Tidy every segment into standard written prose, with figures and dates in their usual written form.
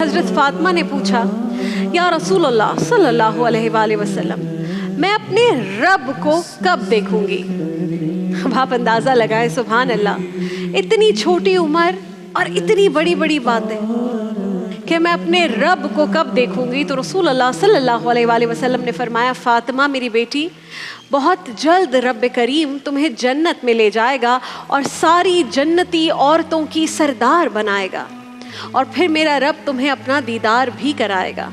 حضرت فاطمہ نے پوچھا یا رسول اللہ صلی اللہ علیہ وآلہ وسلم میں اپنے رب کو کب دیکھوں گی؟ اب آپ اندازہ لگائیں سبحان اللہ، اتنی چھوٹی عمر اور اتنی بڑی بڑی باتیں کہ میں اپنے رب کو کب دیکھوں گی؟ تو رسول اللہ صلی اللہ علیہ وآلہ وسلم نے فرمایا فاطمہ میری بیٹی، بہت جلد رب کریم تمہیں جنت میں لے جائے گا اور ساری جنتی عورتوں کی سردار بنائے گا، اور پھر میرا رب تمہیں اپنا دیدار بھی کرائے گا۔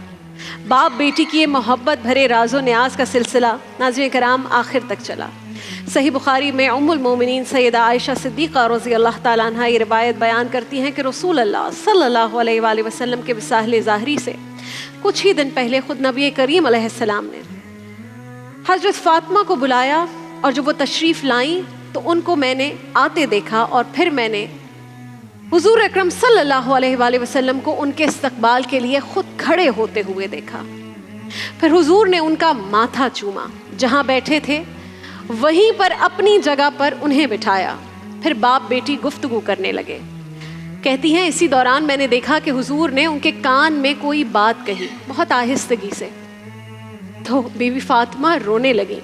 باپ بیٹی کی یہ محبت بھرے راز و نیاز کا سلسلہ ناظرین کرام آخر تک چلا۔ صحیح بخاری میں ام المومنین سیدہ عائشہ صدیقہ رضی اللہ تعالیٰ عنہ یہ روایت بیان کرتی ہیں کہ رسول اللہ صلی اللہ علیہ وآلہ وسلم کے وصال ظاہری سے کچھ ہی دن پہلے خود نبی کریم علیہ السلام نے حضرت فاطمہ کو بلایا، اور جب وہ تشریف لائیں تو ان کو میں نے آتے دیکھا، اور پھر میں نے حضور اکرم صلی اللہ علیہ وآلہ وسلم کو ان کے استقبال کے لیے خود کھڑے ہوتے ہوئے دیکھا۔ پھر حضور نے ان کا ماتھا چوما، جہاں بیٹھے تھے وہیں پر اپنی جگہ پر انہیں بٹھایا، پھر باپ بیٹی گفتگو کرنے لگے۔ کہتی ہیں اسی دوران میں نے دیکھا کہ حضور نے ان کے کان میں کوئی بات کہی بہت آہستگی سے، تو بی بی فاطمہ رونے لگی،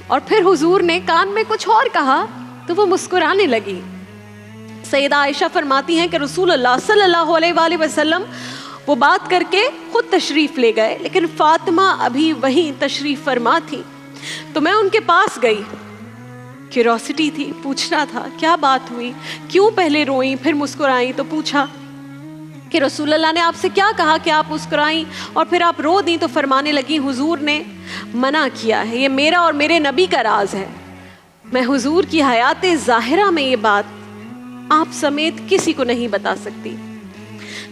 اور پھر حضور نے کان میں کچھ اور کہا تو وہ مسکرانے لگی۔ سیدہ عائشہ فرماتی ہیں کہ رسول اللہ صلی اللہ علیہ وآلہ وسلم وہ بات کر کے خود تشریف لے گئے، لیکن فاطمہ ابھی وہیں تشریف فرما تھی، تو میں ان کے پاس گئی۔ کیوریوسٹی تھی، پوچھنا تھا کیا بات ہوئی، کیوں پہلے روئیں پھر مسکرائیں؟ تو پوچھا کہ رسول اللہ نے آپ سے کیا کہا کہ آپ مسکرائیں اور پھر آپ رو دیں؟ تو فرمانے لگی حضور نے منع کیا ہے، یہ میرا اور میرے نبی کا راز ہے، میں حضور کی حیات ظاہرہ میں یہ بات آپ سمیت کسی کو نہیں بتا سکتی۔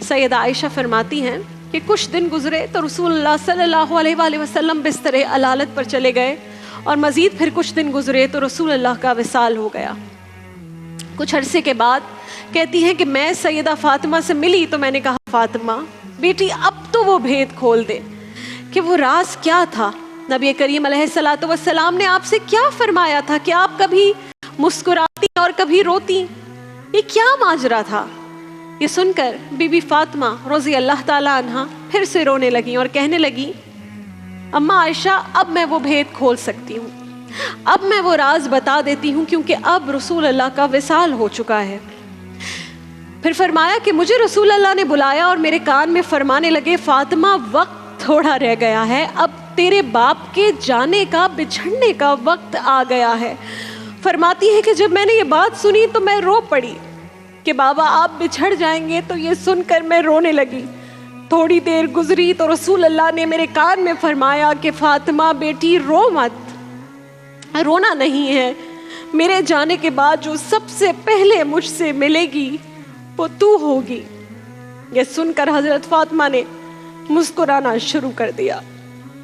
سیدہ عائشہ فرماتی ہیں کہ کچھ دن گزرے تو رسول اللہ صلی اللہ علیہ وآلہ وسلم بستر علالت پر چلے گئے، اور مزید پھر کچھ دن گزرے تو رسول اللہ کا وصال ہو گیا۔ کچھ عرصے کے بعد کہتی ہیں کہ میں سیدہ فاطمہ سے ملی تو میں نے کہا فاطمہ بیٹی اب تو وہ بھید کھول دے کہ وہ راز کیا تھا، نبی کریم علیہ الصلوۃ والسلام نے آپ سے کیا فرمایا تھا کہ آپ کبھی مسکراتی اور کبھی روتی، یہ کیا ماجرا تھا؟ یہ سن کر بی بی فاطمہ رضی اللہ تعالی عنہا پھر سے رونے لگی اور کہنے لگی اماں عائشہ اب میں وہ بھید کھول سکتی ہوں، اب میں وہ راز بتا دیتی ہوں، کیونکہ اب رسول اللہ کا وصال ہو چکا ہے۔ پھر فرمایا کہ مجھے رسول اللہ نے بلایا اور میرے کان میں فرمانے لگے فاطمہ وقت تھوڑا رہ گیا ہے، اب تیرے باپ کے جانے کا بچھڑنے کا وقت آ گیا ہے۔ فرماتی ہے کہ جب میں نے یہ بات سنی تو میں رو پڑی کہ بابا آپ بچھڑ جائیں گے، تو یہ سن کر میں رونے لگی۔ تھوڑی دیر گزری تو رسول اللہ نے میرے کان میں فرمایا کہ فاطمہ بیٹی رو مت، رونا نہیں ہے، میرے جانے کے بعد جو سب سے پہلے مجھ سے ملے گی وہ تو ہوگی۔ یہ سن کر حضرت فاطمہ نے مسکرانا شروع کر دیا۔